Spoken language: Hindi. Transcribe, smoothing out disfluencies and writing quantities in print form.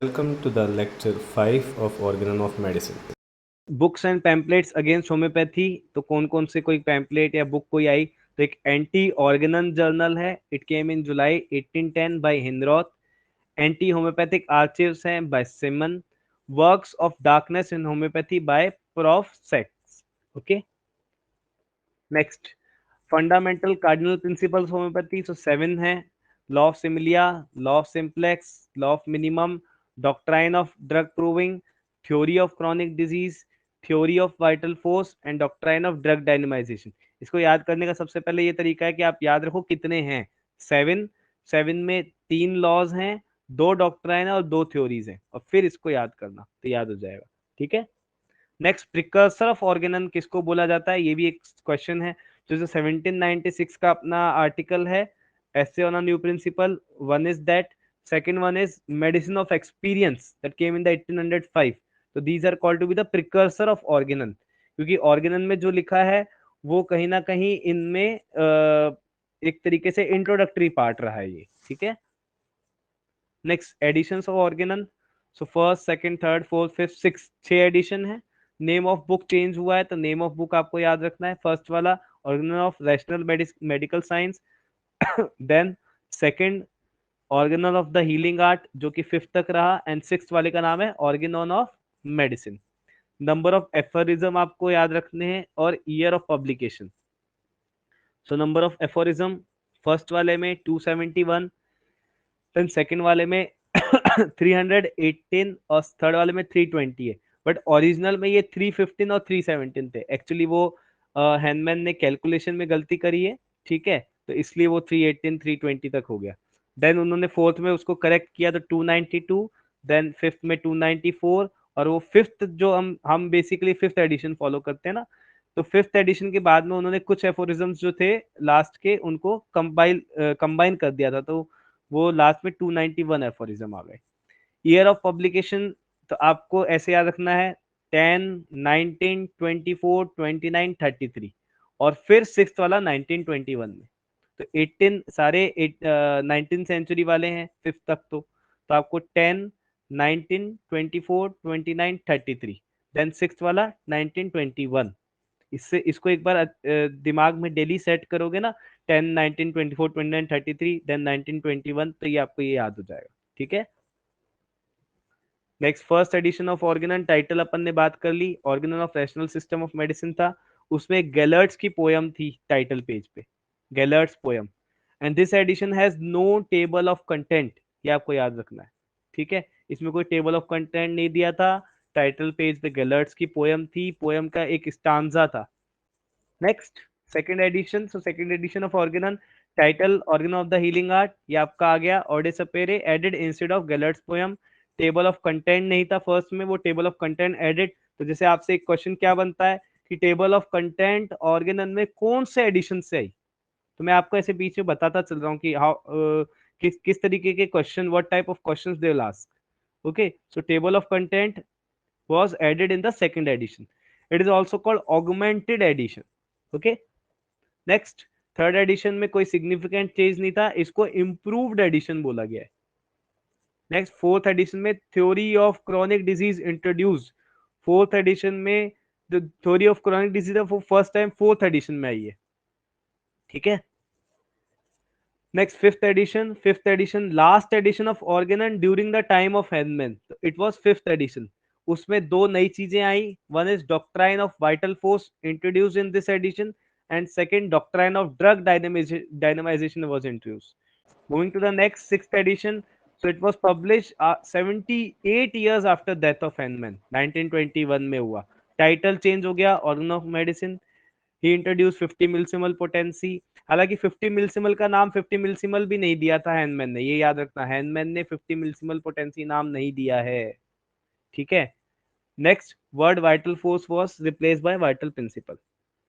Welcome to the lecture 5 of Organon of Medicine. Books and pamphlets against homeopathy. तो कौन कौन से कोई पैम्पलेट या बुक कोई आई? तो एक एंटी ऑर्गेनन जर्नल है, it came in July 1810 by Heinroth. Anti homoeopathic archives हैं by Simon. Works of darkness in homoeopathy by Prof सेक्स। Okay, next fundamental cardinal principles homoeopathy, so 7 है। Law of similia, law of simplex, law of minimum, doctrine of drug proving, theory of chronic disease, theory of vital force and doctrine of drug dynamisation. इसको याद करने का सबसे पहले ये तरीका है कि आप याद रखो कितने हैं। 7। 7 में 3 लॉज हैं, 2 डॉक्ट्राइन है और 2 थ्योरीज हैं, और फिर इसको याद करना तो याद हो जाएगा। ठीक है, नेक्स्ट प्रिकर्सर ऑफ ऑर्गेनन किसको बोला जाता है, ये भी एक क्वेश्चन है। जो 1796 का अपना आर्टिकल है, essay on a new principle, one is that, second one is medicine of experience that came in the 1805. so these are called to be the precursor of organon, क्योंकि organon में जो लिखा है वो कहीं ना कहीं इनमें एक तरीके से इंट्रोडक्टरी पार्ट रहा है ये। ठीक है, next editions of Organon, so first second third fourth fifth six, 6 edition है। नेम ऑफ बुक चेंज हुआ है, तो नेम ऑफ बुक आपको याद रखना है। फर्स्ट वाला Organon of rational medical science, then second Organon of the healing art जो कि 5th तक रहा, एंड 6th वाले का नाम है Organon of medicine. Number of aphorism आपको याद रखने हैं और year of publication. So number of aphorism first वाले में 271, देन सेकंड वाले में 318 और थर्ड वाले में 320 है। बट ओरिजिनल में ये 315 और 317 थे। एक्चुअली वो हैंडमैन ने कैलकुलेशन में गलती करी है, ठीक है, तो इसलिए वो 318 320 तक हो गया। देन उन्होंने फोर्थ में उसको करेक्ट किया तो 292, देन फिफ्थ में 294, और वो फिफ्थ जो हम बेसिकली फिफ्थ एडिशन फॉलो करते हैं ना, तो फिफ्थ एडिशन के बाद में उन्होंने कुछ एफोरिज्म्स जो थे लास्ट के उनको कंबाइन कर दिया था, तो वो लास्ट में 291 एफोरिज्म आ गए। ईयर ऑफ पब्लिकेशन तो आपको ऐसे याद रखना है 10, 19, 24, 29, 33, और फिर सिक्स वाला 1921 में। तो 18 सारे 19 सेंचुरी वाले हैं फिफ्थ तक, तो आपको 10, 19, 24, 29, 33, देन सिक्स वाला 1921। इससे इसको एक बार दिमाग में डेली सेट करोगे ना, 10, 19, 24, 29, 33, देन 1921, तो ये आपको ये याद हो जाएगा। ठीक है, next first edition of Organon, title अपन ने बात कर ली, Organon of rational system of medicine था। उसमें गैलर्ट्स की पोयम थी टाइटल पेज पे, Gellert's poem. And this edition has no table of content, ये आपको याद रखना है। ठीक है, इसमें कोई टेबल ऑफ कंटेंट नहीं दिया था। टाइटल पेज पे गैलर्ट्स की पोयम थी, पोयम का एक स्टांजा था। Next second edition, so second edition of Organon, title Organon of the healing art, ये आपका आ गया। ऑर्डे सपेरे added instead of Gellert's poem. Table of content नहीं था फर्स्ट में, वो टेबल ऑफ कंटेंट एडेड। तो जैसे आपसे एक क्वेश्चन क्या बनता है कि टेबल ऑफ कंटेंट ऑर्गेनन में कौन से एडिशन से आई, तो मैं आपको ऐसे बीच में बताता चल रहा हूँ कि हाउ किस तरीके के question, what type of questions they will ask. Okay, so table of content was added in the second edition. It is also called augmented edition. Okay, next third edition में कोई सिग्निफिकेंट चेंज नहीं था, इसको इम्प्रूव्ड एडिशन बोला गया है। नेक्स्ट फोर्थ एडिशन में theory of chronic disease introduced. Fourth edition में जो थ्योरी ऑफ क्रॉनिक डिजीज है वो फर्स्ट टाइम फोर्थ एडिशन में आई है। ठीक है, next fifth edition last edition of Organon during the time of हैंडमैन, इट वाज फिफ्थ एडिशन। उसमें 2 नई चीजें आई, one is doctrine of vital force introduced in this edition, and second doctrine of drug dynamisation was introduced. Moving to the next sixth edition, so it was published 78 years after death of Henman, 1921 में हुआ। टाइटल चेंज हो गया, organ of medicine. He introduce 50 millesimal potency. हालांकि 50 मिलिसिमल का नाम 50 मिलिसिमल भी नहीं दिया था हैंडमैन ने, ये याद रखना, हैंडमैन ने 50 मिलिसिमल पोटेंसी नाम नहीं दिया है। ठीक है, next word vital force was replace by vital principal.